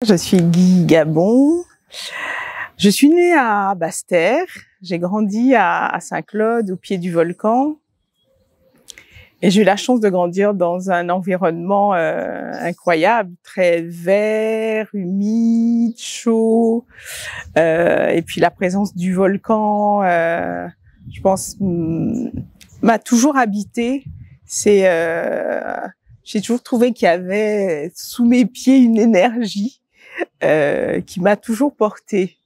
Je suis Guy Gabon. Je suis née à Basse-Terre. J'ai grandi à Saint-Claude, au pied du volcan. Et j'ai eu la chance de grandir dans un environnement incroyable, très vert, humide, chaud. Et puis la présence du volcan, je pense, m'a toujours habitée. J'ai toujours trouvé qu'il y avait sous mes pieds une énergie qui m'a toujours portée.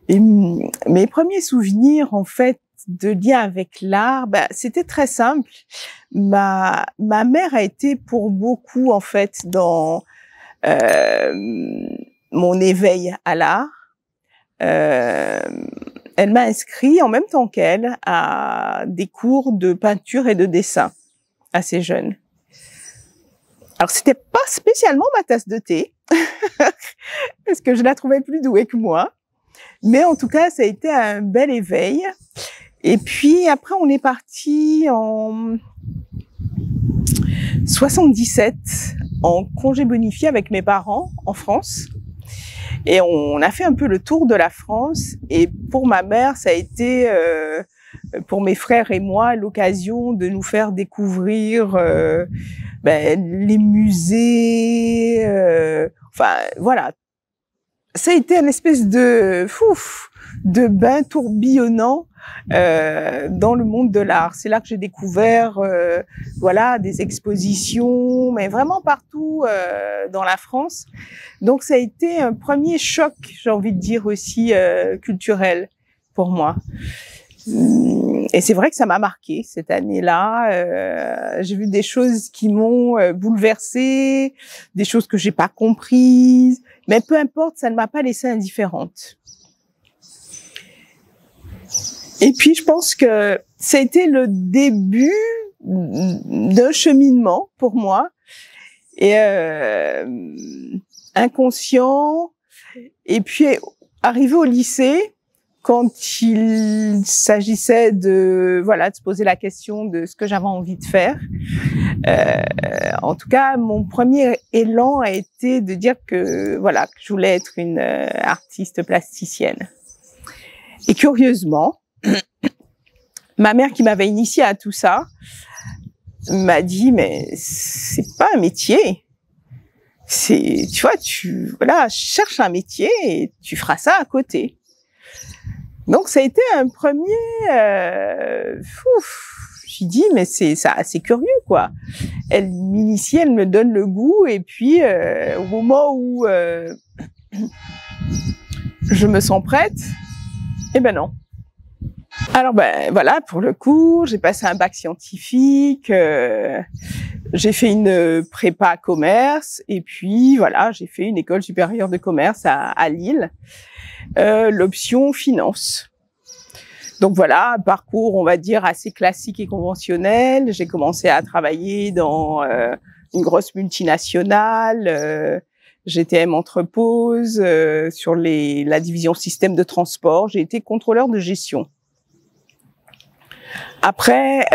Et mes premiers souvenirs, en fait, de lien avec l'art, c'était très simple. Ma mère a été pour beaucoup, en fait, dans mon éveil à l'art. Elle m'a inscrit en même temps qu'elle à des cours de peinture et de dessin assez jeune. Alors, c'était pas spécialement ma tasse de thé, parce que je la trouvais plus douée que moi. Mais en tout cas, ça a été un bel éveil. Et puis après, on est parti en 77 en congé bonifié avec mes parents en France. Et on a fait un peu le tour de la France. Et pour ma mère, ça a été, pour mes frères et moi, l'occasion de nous faire découvrir les musées. Enfin, voilà. Ça a été une espèce de bain tourbillonnant dans le monde de l'art. C'est là que j'ai découvert des expositions, mais vraiment partout dans la France. Donc ça a été un premier choc, j'ai envie de dire aussi culturel pour moi. Et c'est vrai que ça m'a marqué cette année-là. J'ai vu des choses qui m'ont bouleversée, des choses que j'ai pas comprises, mais peu importe, ça ne m'a pas laissée indifférente. Et puis je pense que ça a été le début d'un cheminement pour moi, et inconscient. Et puis arrivé au lycée, quand il s'agissait de se poser la question de ce que j'avais envie de faire. En tout cas, mon premier élan a été de dire que je voulais être une artiste plasticienne. Et curieusement, ma mère qui m'avait initiée à tout ça m'a dit mais c'est pas un métier. Cherche un métier et tu feras ça à côté. Donc ça a été un premier j'ai dit mais c'est curieux quoi. Elle m'initie, elle me donne le goût, et puis au moment où je me sens prête, eh ben non. Alors pour le coup, j'ai passé un bac scientifique, j'ai fait une prépa commerce, et puis j'ai fait une école supérieure de commerce à Lille, l'option finance. Donc un parcours, on va dire, assez classique et conventionnel. J'ai commencé à travailler dans une grosse multinationale, GTM Entrepose, sur la division système de transport. J'ai été contrôleur de gestion. Après,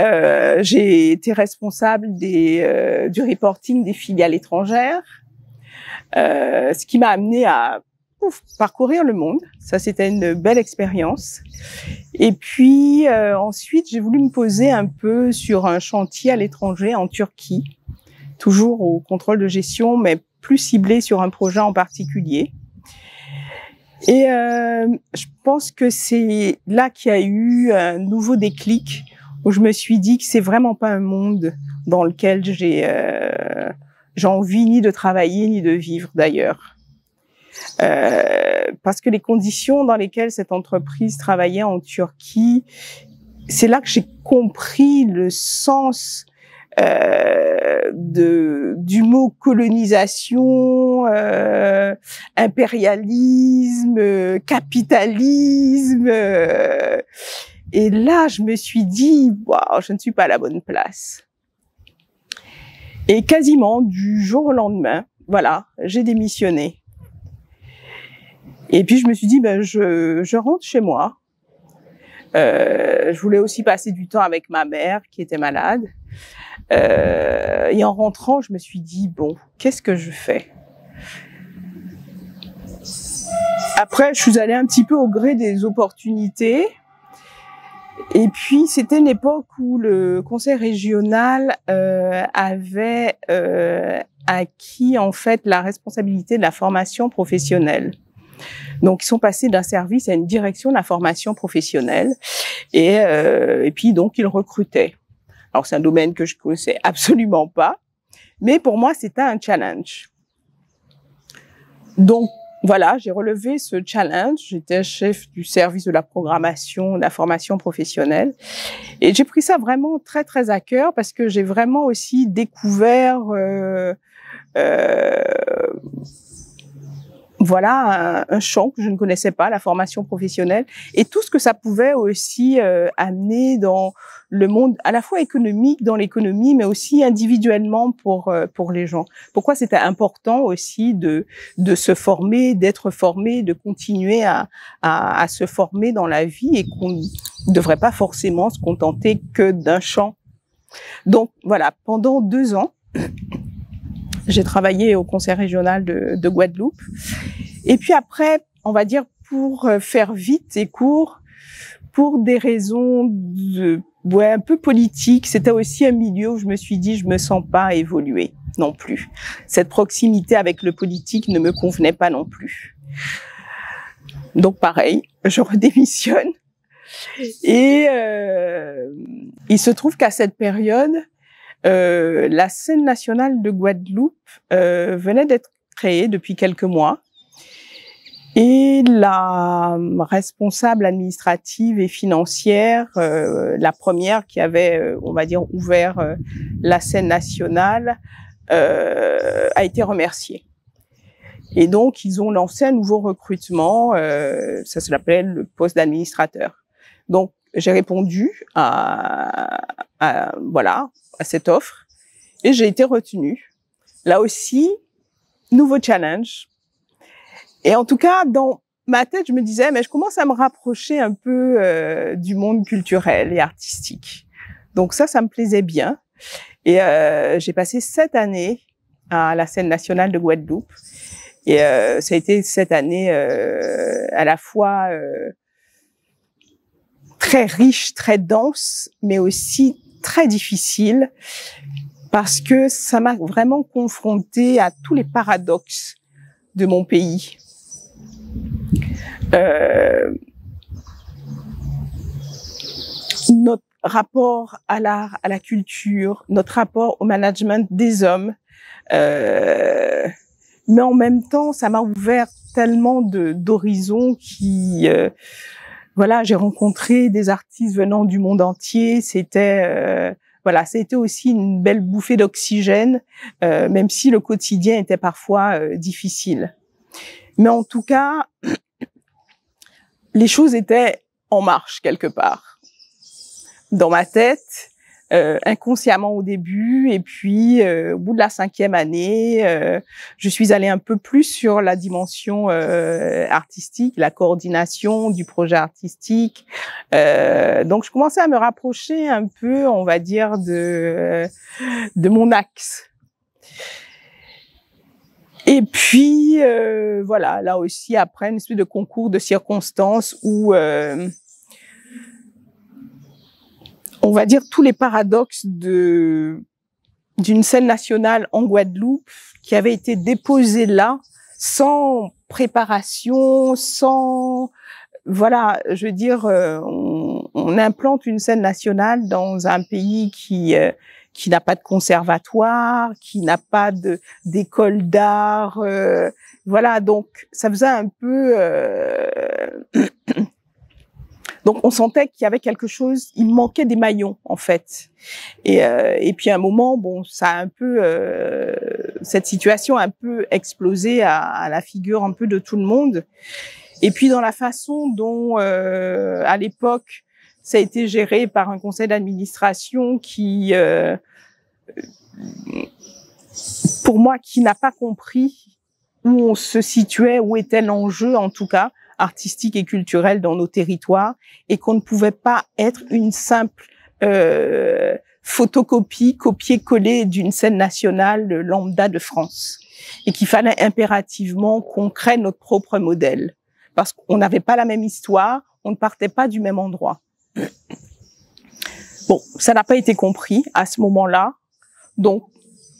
j'ai été responsable du reporting des filiales étrangères, ce qui m'a amené à parcourir le monde. Ça, c'était une belle expérience. Et puis ensuite, j'ai voulu me poser un peu sur un chantier à l'étranger, en Turquie, toujours au contrôle de gestion, mais plus ciblé sur un projet en particulier. Et je pense que c'est là qu'il y a eu un nouveau déclic, où je me suis dit que c'est vraiment pas un monde dans lequel j'ai envie ni de travailler ni de vivre d'ailleurs. Parce que les conditions dans lesquelles cette entreprise travaillait en Turquie, c'est là que j'ai compris le sens du mot colonisation, impérialisme, capitalisme. Et là, je me suis dit, waouh, je ne suis pas à la bonne place. Et quasiment du jour au lendemain, voilà, j'ai démissionné. Et puis je me suis dit, ben je rentre chez moi. Je voulais aussi passer du temps avec ma mère qui était malade. Et en rentrant, je me suis dit, bon, qu'est-ce que je fais? Après, je suis allée un petit peu au gré des opportunités. Et puis, c'était une époque où le conseil régional avait acquis en fait la responsabilité de la formation professionnelle. Donc, ils sont passés d'un service à une direction de la formation professionnelle. Et puis, donc, ils recrutaient. Alors, c'est un domaine que je connaissais absolument pas. Mais pour moi, c'était un challenge. Donc, voilà, j'ai relevé ce challenge. J'étais chef du service de la programmation, de la formation professionnelle. Et j'ai pris ça vraiment très, très à cœur parce que j'ai vraiment aussi découvert voilà un champ que je ne connaissais pas, la formation professionnelle, et tout ce que ça pouvait aussi amener dans le monde à la fois économique, dans l'économie, mais aussi individuellement pour les gens. Pourquoi c'était important aussi de se former, d'être formé, de continuer à se former dans la vie, et qu'on ne devrait pas forcément se contenter que d'un champ. Donc voilà, pendant 2 ans, j'ai travaillé au conseil régional de Guadeloupe. Et puis après, on va dire, pour faire vite et court, pour des raisons un peu politiques, c'était aussi un milieu où je me suis dit, je me sens pas évoluer non plus. Cette proximité avec le politique ne me convenait pas non plus. Donc pareil, je redémissionne. Et il se trouve qu'à cette période, la scène nationale de Guadeloupe venait d'être créée depuis quelques mois, et la responsable administrative et financière, la première qui avait, on va dire, ouvert la scène nationale, a été remerciée. Et donc, ils ont lancé un nouveau recrutement, ça s'appelle le poste d'administrateur. Donc, j'ai répondu à cette offre, et j'ai été retenue. Là aussi, nouveau challenge. Et en tout cas, dans ma tête, je me disais, mais je commence à me rapprocher un peu du monde culturel et artistique. Donc ça me plaisait bien. Et j'ai passé 7 années à la scène nationale de Guadeloupe. Et ça a été 7 années à la fois très riche, très dense, mais aussi très difficile, parce que ça m'a vraiment confrontée à tous les paradoxes de mon pays. Notre rapport à l'art, à la culture, notre rapport au management des hommes, mais en même temps, ça m'a ouvert tellement d'horizons qui... voilà, j'ai rencontré des artistes venant du monde entier. C'était voilà, ça a été aussi une belle bouffée d'oxygène, même si le quotidien était parfois difficile. Mais en tout cas, les choses étaient en marche quelque part dans ma tête, inconsciemment au début, et puis au bout de la 5e année, je suis allée un peu plus sur la dimension artistique, la coordination du projet artistique. Donc je commençais à me rapprocher un peu, on va dire, de mon axe. Et puis voilà, là aussi après une espèce de concours de circonstances où on va dire tous les paradoxes d'une scène nationale en Guadeloupe qui avait été déposée là sans préparation, sans... Voilà, je veux dire, on implante une scène nationale dans un pays qui n'a pas de conservatoire, qui n'a pas d'école d'art. Voilà, donc ça faisait un peu... Donc, on sentait qu'il y avait quelque chose, il manquait des maillons, en fait. Et puis, à un moment, bon, ça a un peu, cette situation a un peu explosé à la figure un peu de tout le monde. Et puis, dans la façon dont, à l'époque, ça a été géré par un conseil d'administration qui pour moi, qui n'a pas compris où on se situait, où était l'enjeu, en tout cas, artistique et culturel dans nos territoires, et qu'on ne pouvait pas être une simple photocopie, copier-coller d'une scène nationale lambda de France, et qu'il fallait impérativement qu'on crée notre propre modèle, parce qu'on n'avait pas la même histoire, on ne partait pas du même endroit. Bon, ça n'a pas été compris à ce moment-là, donc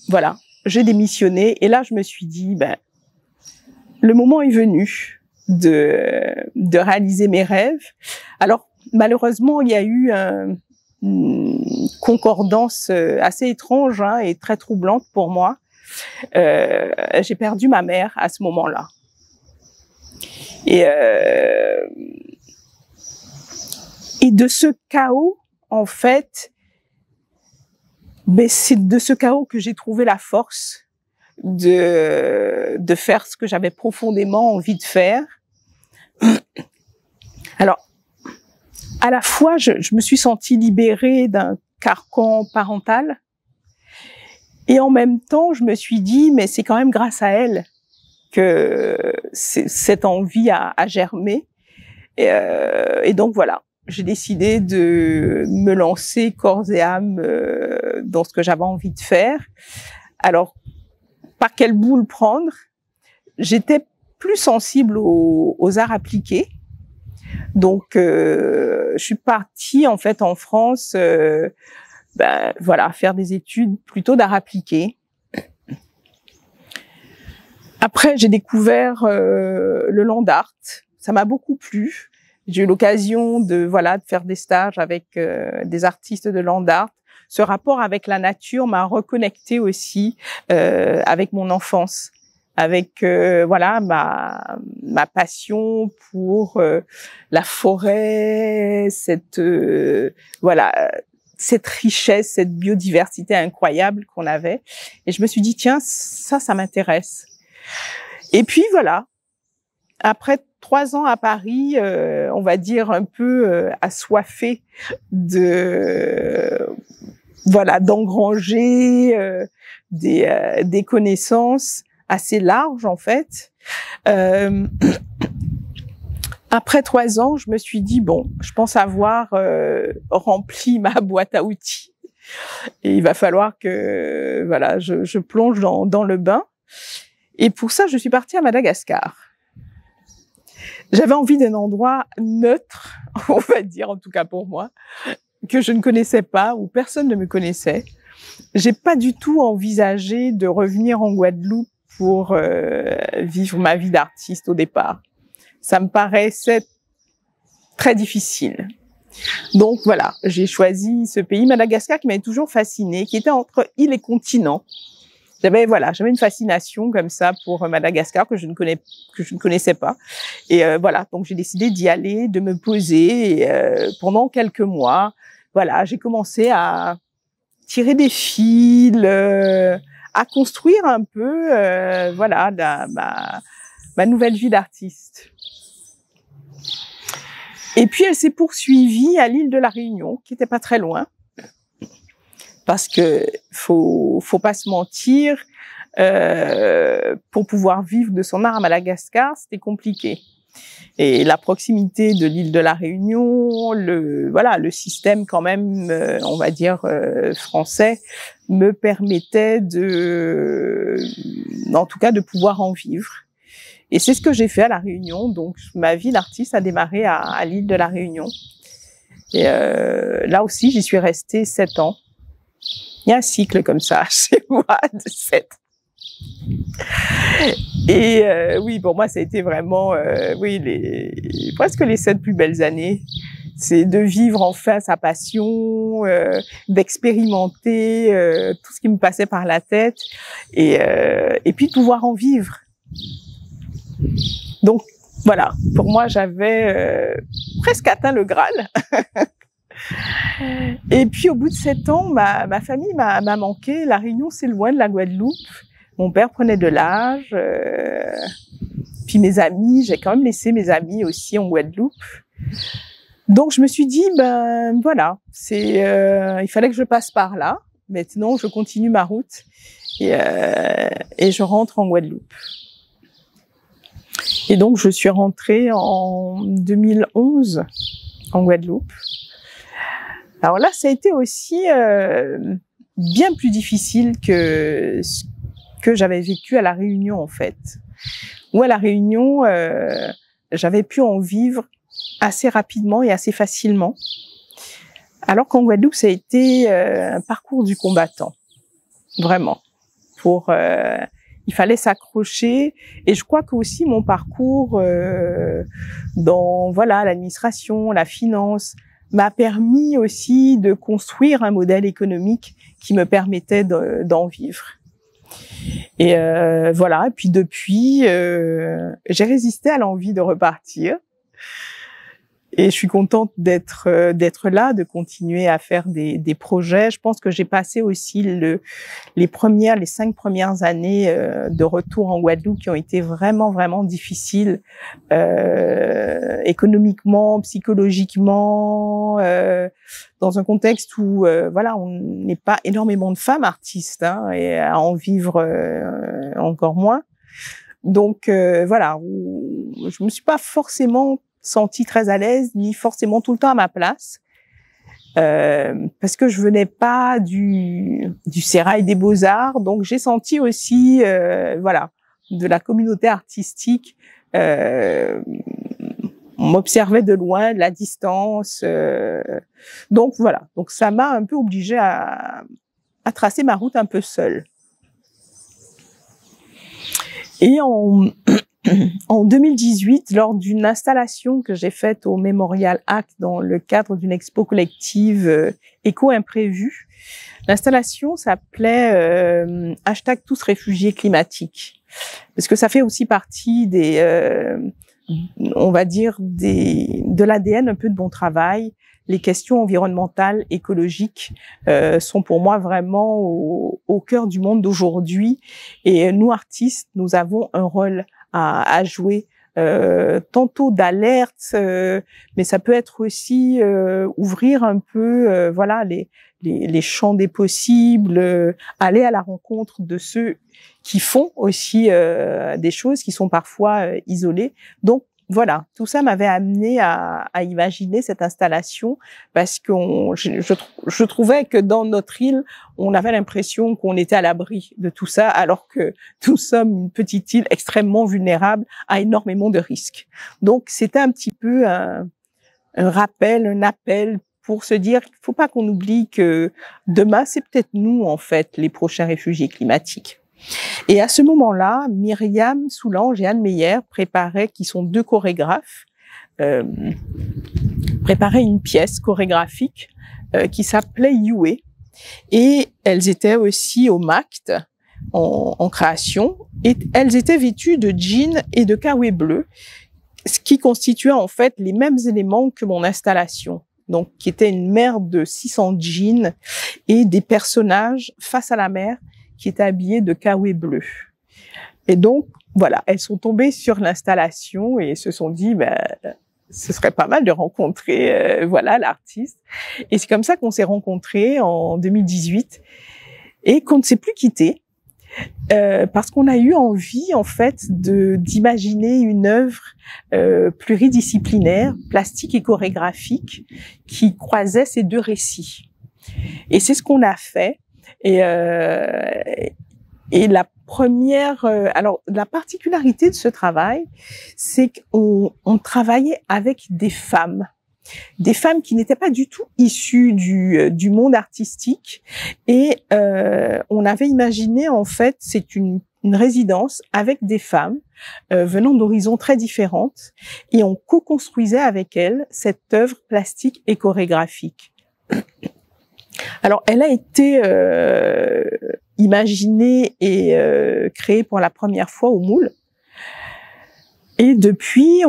voilà, j'ai démissionné, et là je me suis dit, le moment est venu de réaliser mes rêves. Alors, malheureusement, il y a eu une concordance assez étrange et très troublante pour moi. J'ai perdu ma mère à ce moment-là. Et de ce chaos, en fait, c'est de ce chaos que j'ai trouvé la force de faire ce que j'avais profondément envie de faire. Alors, à la fois, je me suis sentie libérée d'un carcan parental, et en même temps, je me suis dit, mais c'est quand même grâce à elle que cette envie a germé. Et donc voilà, j'ai décidé de me lancer corps et âme dans ce que j'avais envie de faire. Alors, par quelle boule prendre? J'étais plus sensible aux arts appliqués. Donc, je suis partie en fait en France, voilà, faire des études plutôt d'art appliqué. Après, j'ai découvert le land art. Ça m'a beaucoup plu. J'ai eu l'occasion de faire des stages avec des artistes de land art. Ce rapport avec la nature m'a reconnecté aussi avec mon enfance, avec ma passion pour la forêt, cette richesse, cette biodiversité incroyable qu'on avait. Et je me suis dit, tiens, ça m'intéresse. Et puis voilà, après 3 ans à Paris, on va dire un peu assoiffée d'engranger des connaissances assez larges en fait. Après 3 ans, je me suis dit bon, je pense avoir rempli ma boîte à outils et il va falloir que je plonge dans le bain. Et pour ça, je suis partie à Madagascar. J'avais envie d'un endroit neutre, on va dire, en tout cas pour moi, que je ne connaissais pas, où personne ne me connaissait. J'ai pas du tout envisagé de revenir en Guadeloupe pour vivre ma vie d'artiste au départ. Ça me paraissait très difficile. Donc voilà, j'ai choisi ce pays, Madagascar, qui m'avait toujours fascinée, qui était entre île et continent. J'avais une fascination comme ça pour Madagascar que je ne connaissais pas. Et donc j'ai décidé d'y aller, de me poser. Et, pendant quelques mois, j'ai commencé à tirer des fils, à construire un peu, ma nouvelle vie d'artiste. Et puis elle s'est poursuivie à l'île de la Réunion, qui était pas très loin. Parce que faut pas se mentir, pour pouvoir vivre de son art à Madagascar, c'était compliqué. Et la proximité de l'île de la Réunion, le système quand même, on va dire français, me permettait en tout cas, de pouvoir en vivre. Et c'est ce que j'ai fait à la Réunion. Donc ma vie d'artiste a démarré à l'île de la Réunion. Et là aussi, j'y suis restée 7 ans. Il y a un cycle comme ça chez moi de 7. Et oui, pour moi, ça a été vraiment presque les 7 plus belles années. C'est de vivre enfin sa passion, d'expérimenter tout ce qui me passait par la tête et puis de pouvoir en vivre. Donc voilà, pour moi, j'avais presque atteint le Graal. Et puis au bout de 7 ans, ma famille m'a manqué. La Réunion, c'est loin de la Guadeloupe. Mon père prenait de l'âge. Puis mes amis, j'ai quand même laissé mes amis aussi en Guadeloupe. Donc je me suis dit, il fallait que je passe par là. Maintenant, je continue ma route. et je rentre en Guadeloupe. Et donc, je suis rentrée en 2011 en Guadeloupe. Alors là, ça a été aussi bien plus difficile que ce que j'avais vécu à La Réunion, en fait. Où à La Réunion, j'avais pu en vivre assez rapidement et assez facilement. Alors qu'en Guadeloupe, ça a été un parcours du combattant. Vraiment. Il fallait s'accrocher, et je crois que aussi mon parcours dans l'administration, la finance m'a permis aussi de construire un modèle économique qui me permettait d'en vivre. Et et puis depuis, j'ai résisté à l'envie de repartir. Et je suis contente d'être là, de continuer à faire des projets. Je pense que j'ai passé aussi les 5 premières années de retour en Guadeloupe qui ont été vraiment, vraiment difficiles, économiquement, psychologiquement, dans un contexte où on n'est pas énormément de femmes artistes, hein, et à en vivre encore moins. Donc je me suis pas forcément sentie très à l'aise, ni forcément tout le temps à ma place, parce que je venais pas du sérail des Beaux-Arts, donc j'ai senti aussi de la communauté artistique, on m'observait de loin, de la distance, donc ça m'a un peu obligée à tracer ma route un peu seule. Et en 2018, lors d'une installation que j'ai faite au Mémorial Act dans le cadre d'une expo collective Écho imprévu, l'installation s'appelait #tous réfugiés climatiques, parce que ça fait aussi partie de l'ADN un peu de Bon Travail. Les questions environnementales, écologiques sont pour moi vraiment au cœur du monde d'aujourd'hui. Et nous, artistes, nous avons un rôle à jouer, tantôt d'alerte, mais ça peut être aussi ouvrir un peu les champs des possibles, aller à la rencontre de ceux qui font aussi des choses qui sont parfois isolées. Donc, voilà, tout ça m'avait amené à imaginer cette installation, parce que je trouvais que dans notre île, on avait l'impression qu'on était à l'abri de tout ça, alors que nous sommes une petite île extrêmement vulnérable à énormément de risques. Donc, c'était un petit peu un rappel, un appel pour se dire qu'il ne faut pas qu'on oublie que demain, c'est peut-être nous, en fait, les prochains réfugiés climatiques. Et à ce moment-là, Myriam Soulange et Anne Meyer qui sont deux chorégraphes, préparaient une pièce chorégraphique qui s'appelait Youé. Et elles étaient aussi au MACT en création. Et elles étaient vêtues de jeans et de kawaii bleu, ce qui constituait en fait les mêmes éléments que mon installation. Donc, qui était une mer de 600 jeans et des personnages face à la mer qui étaient habillés de kawaii bleu. Et donc, elles sont tombées sur l'installation et se sont dit, ce serait pas mal de rencontrer, l'artiste. Et c'est comme ça qu'on s'est rencontrés en 2018 et qu'on ne s'est plus quittés, parce qu'on a eu envie, en fait, d'imaginer une œuvre pluridisciplinaire, plastique et chorégraphique, qui croisait ces deux récits. Et c'est ce qu'on a fait. Et la première, la particularité de ce travail, c'est qu'on travaillait avec des femmes qui n'étaient pas du tout issues du monde artistique, et on avait imaginé, en fait, c'est une résidence avec des femmes venant d'horizons très différentes, et on co-construisait avec elles cette œuvre plastique et chorégraphique. Alors, elle a été imaginée et créée pour la première fois au Moule. Et depuis,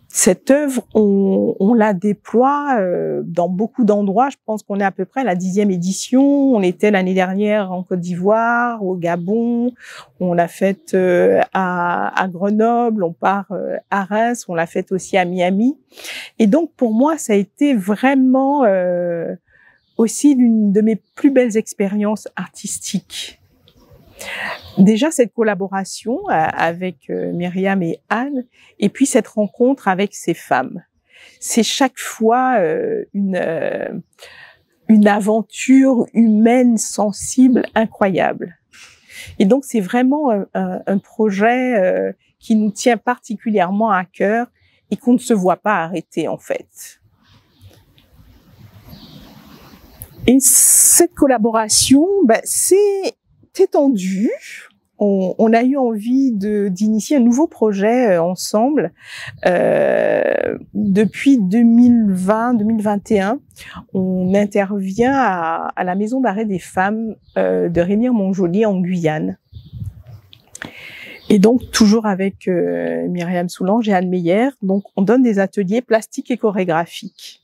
cette œuvre, on la déploie dans beaucoup d'endroits. Je pense qu'on est à peu près à la 10e édition. On était l'année dernière en Côte d'Ivoire, au Gabon. On l'a faite à Grenoble, on part à Reims, on l'a faite aussi à Miami. Et donc, pour moi, ça a été vraiment aussi l'une de mes plus belles expériences artistiques. Déjà cette collaboration avec Myriam et Anne, et puis cette rencontre avec ces femmes. C'est chaque fois une aventure humaine, sensible, incroyable. Et donc c'est vraiment un projet qui nous tient particulièrement à cœur et qu'on ne se voit pas arrêter en fait. Et cette collaboration, c'est étendu. On a eu envie d'initier un nouveau projet ensemble. Depuis 2020-2021, on intervient à la maison d'arrêt des femmes de Remire-Montjoly en Guyane. Et donc, toujours avec Myriam Soulange et Anne Meyer, donc on donne des ateliers plastiques et chorégraphiques.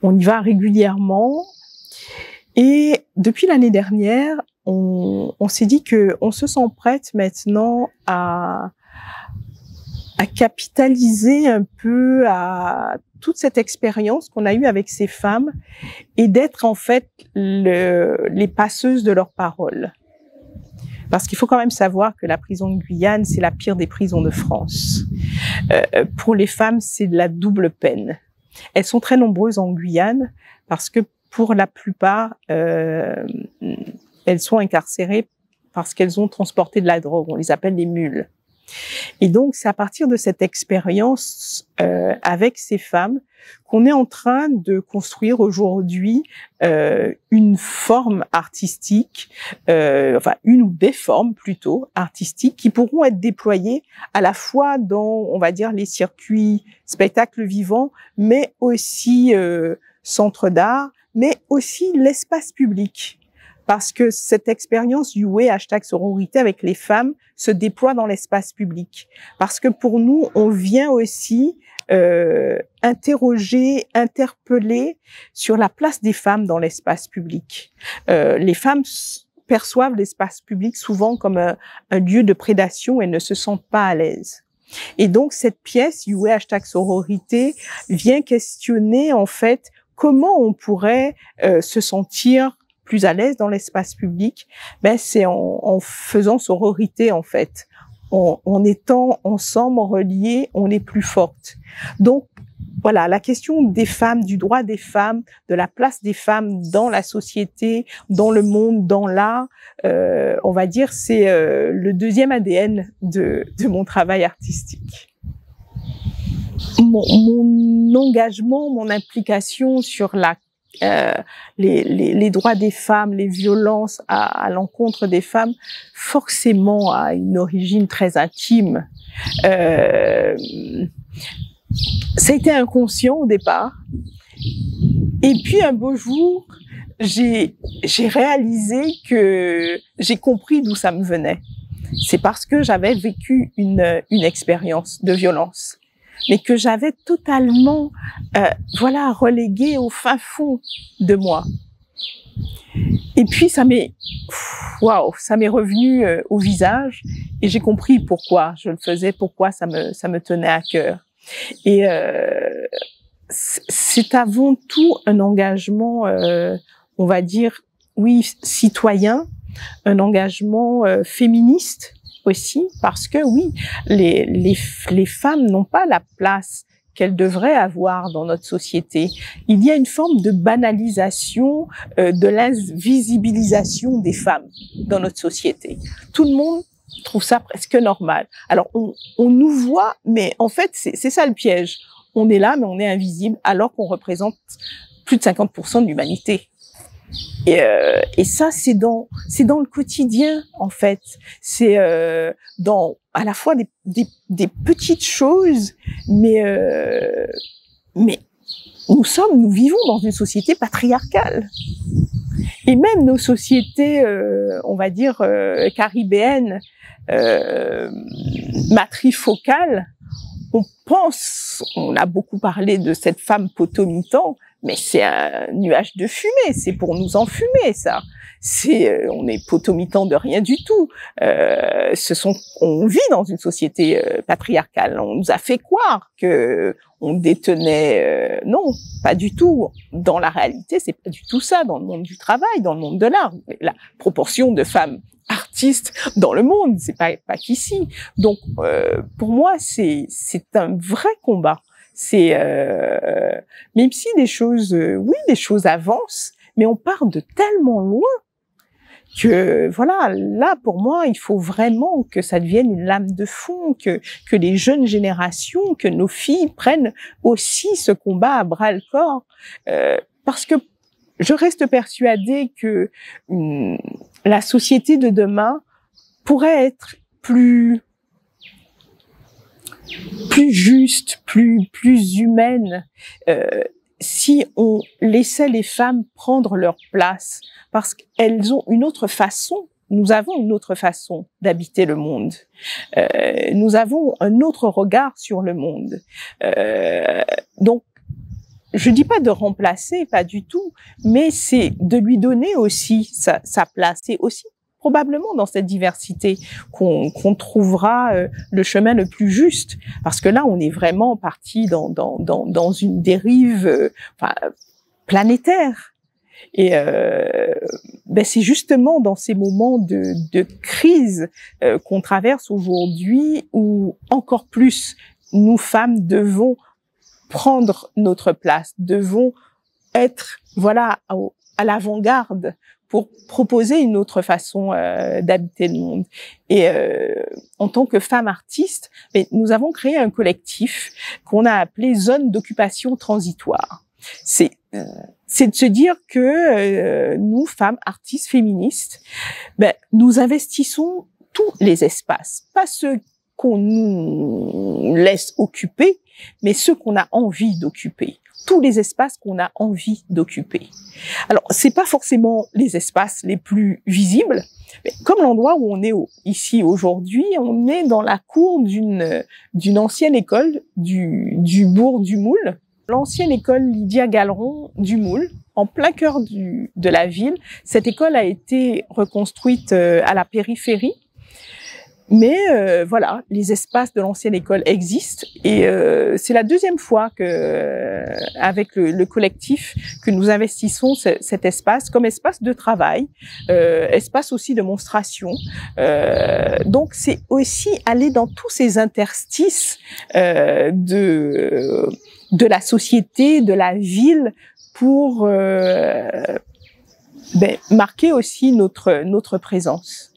On y va régulièrement. Et depuis l'année dernière, on s'est dit que on se sent prête maintenant à capitaliser un peu à toute cette expérience qu'on a eue avec ces femmes et d'être en fait les passeuses de leurs paroles. Parce qu'il faut quand même savoir que la prison de Guyane, c'est la pire des prisons de France. Pour les femmes, c'est de la double peine. Elles sont très nombreuses en Guyane parce que pour la plupart, elles sont incarcérées parce qu'elles ont transporté de la drogue. On les appelle les mules. Et donc, c'est à partir de cette expérience avec ces femmes qu'on est en train de construire aujourd'hui une forme artistique, enfin une ou des formes plutôt artistiques qui pourront être déployées à la fois dans, on va dire, les circuits spectacles vivants, mais aussi centres d'art, mais aussi l'espace public. Parce que cette expérience du Way #sororité avec les femmes se déploie dans l'espace public. Parce que pour nous, on vient aussi interroger, interpeller sur la place des femmes dans l'espace public. Les femmes perçoivent l'espace public souvent comme un lieu de prédation et ne se sentent pas à l'aise. Et donc cette pièce, You #sororité, vient questionner en fait comment on pourrait se sentir plus à l'aise dans l'espace public. C'est en faisant sororité en fait. En étant ensemble, reliés, on est plus forte. Donc voilà, la question des femmes, du droit des femmes, de la place des femmes dans la société, dans le monde, dans l'art, on va dire, c'est le deuxième ADN de mon travail artistique. Mon engagement, mon implication sur les droits des femmes, les violences à l'encontre des femmes, forcément a une origine très intime. Ça a été inconscient au départ. Et puis un beau jour, j'ai réalisé que j'ai compris d'où ça me venait. C'est parce que j'avais vécu une expérience de violence, mais que j'avais totalement, relégué au fin fond de moi. Et puis ça m'est revenu au visage et j'ai compris pourquoi je le faisais, pourquoi ça me tenait à cœur. Et c'est avant tout un engagement, on va dire, oui, citoyen, un engagement féministe aussi, parce que oui, les femmes n'ont pas la place qu'elles devraient avoir dans notre société. Il y a une forme de banalisation, de l'invisibilisation des femmes dans notre société. Tout le monde trouve ça presque normal. Alors, on nous voit, mais en fait, c'est ça le piège. On est là, mais on est invisible, alors qu'on représente plus de 50% de l'humanité. Et ça, c'est dans le quotidien, en fait. C'est dans à la fois des petites choses, mais nous vivons dans une société patriarcale. Et même nos sociétés, on va dire, caribéennes, matrifocales, on a beaucoup parlé de cette femme potomitan, mais c'est un nuage de fumée, c'est pour nous enfumer, ça. On est potomitan de rien du tout. On vit dans une société patriarcale. On nous a fait croire que on détenait. Non, pas du tout. Dans la réalité, c'est pas du tout ça. Dans le monde du travail, dans le monde de l'art, la proportion de femmes artistes dans le monde, c'est pas qu'ici. Donc, pour moi, c'est un vrai combat. Même si des choses avancent, mais on part de tellement loin que voilà, là pour moi, il faut vraiment que ça devienne une lame de fond, que les jeunes générations, que nos filles prennent aussi ce combat à bras le corps, parce que je reste persuadée que la société de demain pourrait être plus juste, plus humaine, si on laissait les femmes prendre leur place, parce qu'elles ont une autre façon, nous avons une autre façon d'habiter le monde. Nous avons un autre regard sur le monde. Donc, je dis pas de remplacer, pas du tout, mais c'est de lui donner aussi sa place. C'est aussi probablement dans cette diversité qu'on trouvera le chemin le plus juste, parce que là on est vraiment parti dans une dérive planétaire, et c'est justement dans ces moments de crise qu'on traverse aujourd'hui où encore plus nous femmes devons prendre notre place, devons être à l'avant-garde pour proposer une autre façon d'habiter le monde. Et en tant que femmes artistes, nous avons créé un collectif qu'on a appelé Zone d'occupation transitoire. C'est de se dire que nous, femmes artistes féministes, nous investissons tous les espaces, pas ceux qu'on nous laisse occuper, mais ceux qu'on a envie d'occuper. Tous les espaces qu'on a envie d'occuper. Alors, c'est pas forcément les espaces les plus visibles, mais comme l'endroit où on est ici aujourd'hui, on est dans la cour d'une ancienne école du bourg du Moule, l'ancienne école Lydia Galeron du Moule, en plein cœur de la ville. Cette école a été reconstruite à la périphérie. Mais les espaces de l'ancienne école existent, et c'est la deuxième fois avec le collectif que nous investissons cet espace comme espace de travail, espace aussi de monstration. Donc c'est aussi aller dans tous ces interstices de la société, de la ville, pour marquer aussi notre présence.